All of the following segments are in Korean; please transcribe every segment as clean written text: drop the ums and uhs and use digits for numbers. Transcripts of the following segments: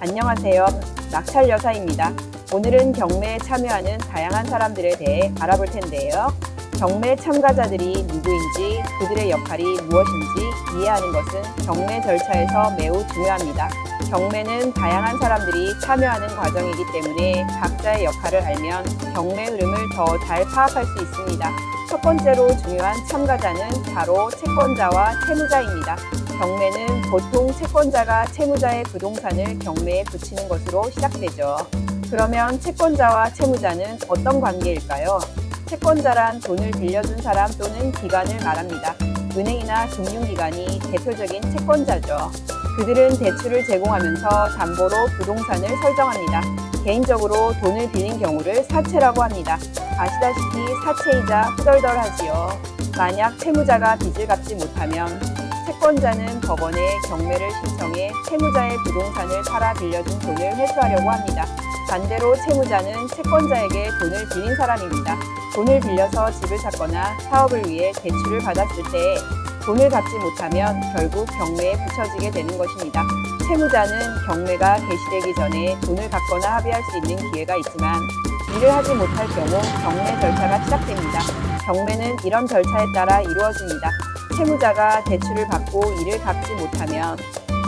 안녕하세요. 낙찰 여사입니다. 오늘은 경매에 참여하는 다양한 사람들에 대해 알아볼 텐데요. 경매 참가자들이 누구인지, 그들의 역할이 무엇인지 이해하는 것은 경매 절차에서 매우 중요합니다. 경매는 다양한 사람들이 참여하는 과정이기 때문에 각자의 역할을 알면 경매 흐름을 더 잘 파악할 수 있습니다. 첫 번째로 중요한 참가자는 바로 채권자와 채무자입니다. 경매는 보통 채권자가 채무자의 부동산을 경매에 붙이는 것으로 시작되죠. 그러면 채권자와 채무자는 어떤 관계일까요? 채권자란 돈을 빌려준 사람 또는 기관을 말합니다. 은행이나 금융기관이 대표적인 채권자죠. 그들은 대출을 제공하면서 담보로 부동산을 설정합니다. 개인적으로 돈을 빌린 경우를 사채라고 합니다. 아시다시피 사채이자 후덜덜하지요. 만약 채무자가 빚을 갚지 못하면 채권자는 법원에 경매를 신청해 채무자의 부동산을 팔아 빌려준 돈을 회수하려고 합니다. 반대로 채무자는 채권자에게 돈을 빌린 사람입니다. 돈을 빌려서 집을 샀거나 사업을 위해 대출을 받았을 때 돈을 갚지 못하면 결국 경매에 붙여지게 되는 것입니다. 채무자는 경매가 개시되기 전에 돈을 갚거나 합의할 수 있는 기회가 있지만 이를 하지 못할 경우 경매 절차가 시작됩니다. 경매는 이런 절차에 따라 이루어집니다. 채무자가 대출을 받고 이를 갚지 못하면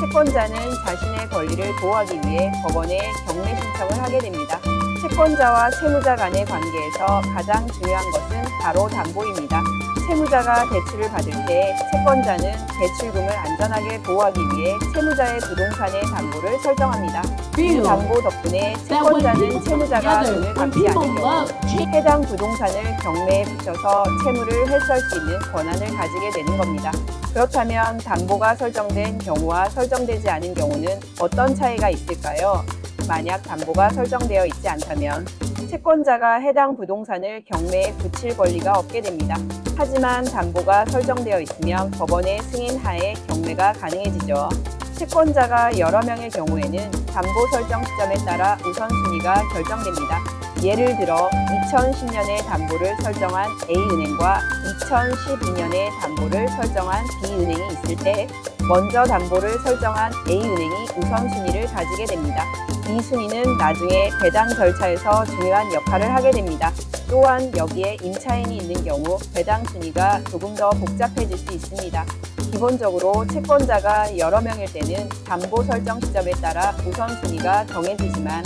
채권자는 자신의 권리를 보호하기 위해 법원에 경매 신청을 하게 됩니다. 채권자와 채무자 간의 관계에서 가장 중요한 것은 바로 담보입니다. 채무자가 대출을 받을 때 채권자는 대출금을 안전하게 보호하기 위해 채무자의 부동산의 담보를 설정합니다. 이 담보 덕분에 채권자는 채무자가 돈을 갚지 않은 경우 해당 부동산을 경매에 붙여서 채무를 회수할 수 있는 권한을 가지게 되는 겁니다. 그렇다면 담보가 설정된 경우와 설정되지 않은 경우는 어떤 차이가 있을까요? 만약 담보가 설정되어 있지 않다면 채권자가 해당 부동산을 경매에 붙일 권리가 없게 됩니다. 하지만 담보가 설정되어 있으면 법원의 승인 하에 경매가 가능해지죠. 채권자가 여러 명의 경우에는 담보 설정 시점에 따라 우선순위가 결정됩니다. 예를 들어 2010년에 담보를 설정한 A은행과 2012년에 담보를 설정한 B은행이 있을 때 먼저 담보를 설정한 A은행이 우선순위를 가지게 됩니다. 이 순위는 나중에 배당 절차에서 중요한 역할을 하게 됩니다. 또한 여기에 임차인이 있는 경우 배당 순위가 조금 더 복잡해질 수 있습니다. 기본적으로 채권자가 여러 명일 때는 담보 설정 시점에 따라 우선순위가 정해지지만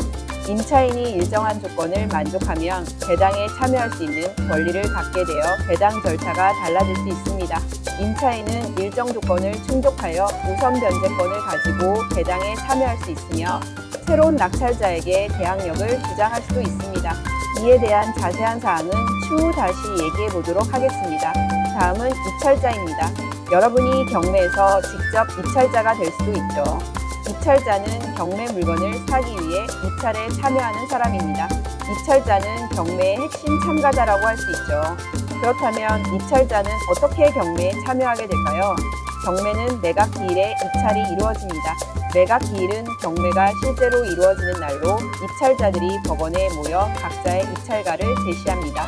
임차인이 일정한 조건을 만족하면 배당에 참여할 수 있는 권리를 갖게 되어 배당 절차가 달라질 수 있습니다. 임차인은 일정 조건을 충족하여 우선 변제권을 가지고 배당에 참여할 수 있으며 새로운 낙찰자에게 대항력을 주장할 수도 있습니다. 이에 대한 자세한 사항은 추후 다시 얘기해 보도록 하겠습니다. 다음은 입찰자입니다. 여러분이 경매에서 직접 입찰자가 될 수도 있죠. 입찰자는 경매 물건을 사기 위해 입찰에 참여하는 사람입니다. 입찰자는 경매의 핵심 참가자라고 할 수 있죠. 그렇다면 입찰자는 어떻게 경매에 참여하게 될까요? 경매는 매각 기일에 입찰이 이루어집니다. 매각 기일은 경매가 실제로 이루어지는 날로 입찰자들이 법원에 모여 각자의 입찰가를 제시합니다.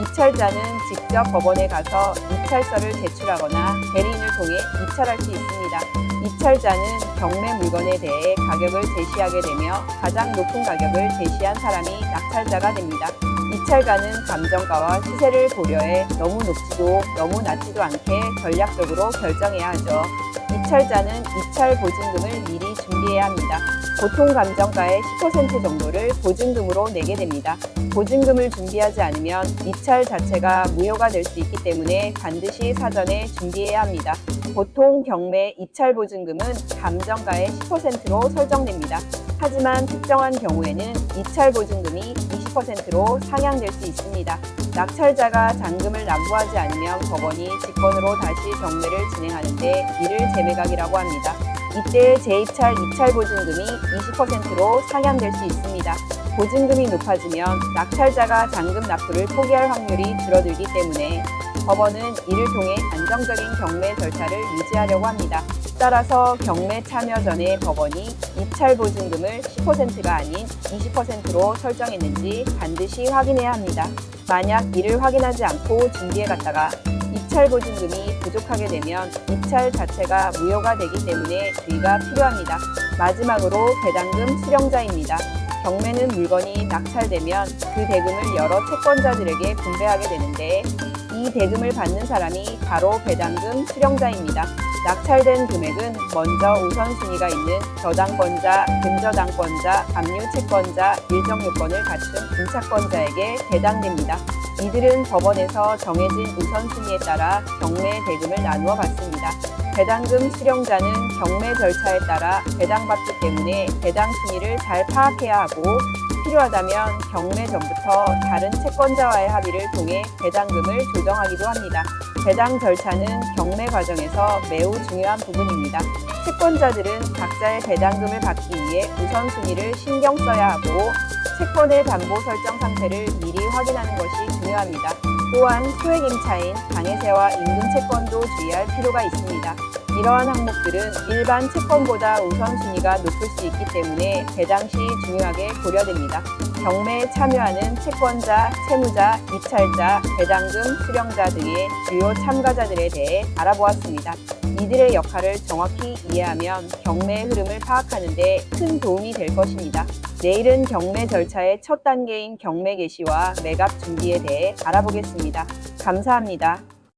입찰자는 직접 법원에 가서 입찰서를 제출하거나 대리인을 통해 입찰할 수 있습니다. 입찰자는 경매 물건에 대해 가격을 제시하게 되며 가장 높은 가격을 제시한 사람이 낙찰자가 됩니다. 입찰가는 감정가와 시세를 고려해 너무 높지도 너무 낮지도 않게 전략적으로 결정해야 하죠. 입찰자는 입찰 보증금을 미리 준비해야 합니다. 보통 감정가의 10% 정도를 보증금으로 내게 됩니다. 보증금을 준비하지 않으면 입찰 자체가 무효가 될 수 있기 때문에 반드시 사전에 준비해야 합니다. 보통 경매 입찰 보증금은 감정가의 10%로 설정됩니다. 하지만 특정한 경우에는 입찰 보증금이 20%로 상향될 수 있습니다. 낙찰자가 잔금을 납부하지 않으면 법원이 직권으로 다시 경매를 진행하는데 이를 재매각이라고 합니다. 이때 재입찰 입찰 보증금이 20%로 상향될 수 있습니다. 보증금이 높아지면 낙찰자가 잔금 납부를 포기할 확률이 줄어들기 때문에 법원은 이를 통해 안정적인 경매 절차를 유지하려고 합니다. 따라서 경매 참여 전에 법원이 입찰 보증금을 10%가 아닌 20%로 설정했는지 반드시 확인해야 합니다. 만약 이를 확인하지 않고 준비해 갔다가 입찰 보증금이 부족하게 되면 입찰 자체가 무효가 되기 때문에 주의가 필요합니다. 마지막으로 배당금 수령자입니다. 경매는 물건이 낙찰되면 그 대금을 여러 채권자들에게 분배하게 되는데 이 대금을 받는 사람이 바로 배당금 수령자입니다. 낙찰된 금액은 먼저 우선순위가 있는 저당권자, 근저당권자, 압류채권자, 일정요건을 갖춘 임차권자에게 배당됩니다. 이들은 법원에서 정해진 우선순위에 따라 경매 대금을 나누어 받습니다. 배당금 수령자는 경매 절차에 따라 배당받기 때문에 배당 순위를 잘 파악해야 하고 필요하다면 경매 전부터 다른 채권자와의 합의를 통해 배당금을 조정하기도 합니다. 배당 절차는 경매 과정에서 매우 중요한 부분입니다. 채권자들은 각자의 배당금을 받기 위해 우선순위를 신경 써야 하고 채권의 담보 설정 상태를 미리 확인하는 것이 중요합니다. 또한 소액임차인 방해세와 임금채권도 주의할 필요가 있습니다. 이러한 항목들은 일반 채권보다 우선순위가 높을 수 있기 때문에 배당 시 중요하게 고려됩니다. 경매에 참여하는 채권자, 채무자, 입찰자, 배당금 수령자 등의 주요 참가자들에 대해 알아보았습니다. 이들의 역할을 정확히 이해하면 경매의 흐름을 파악하는 데 큰 도움이 될 것입니다. 내일은 경매 절차의 첫 단계인 경매 개시와 매각 준비에 대해 알아보겠습니다. 감사합니다.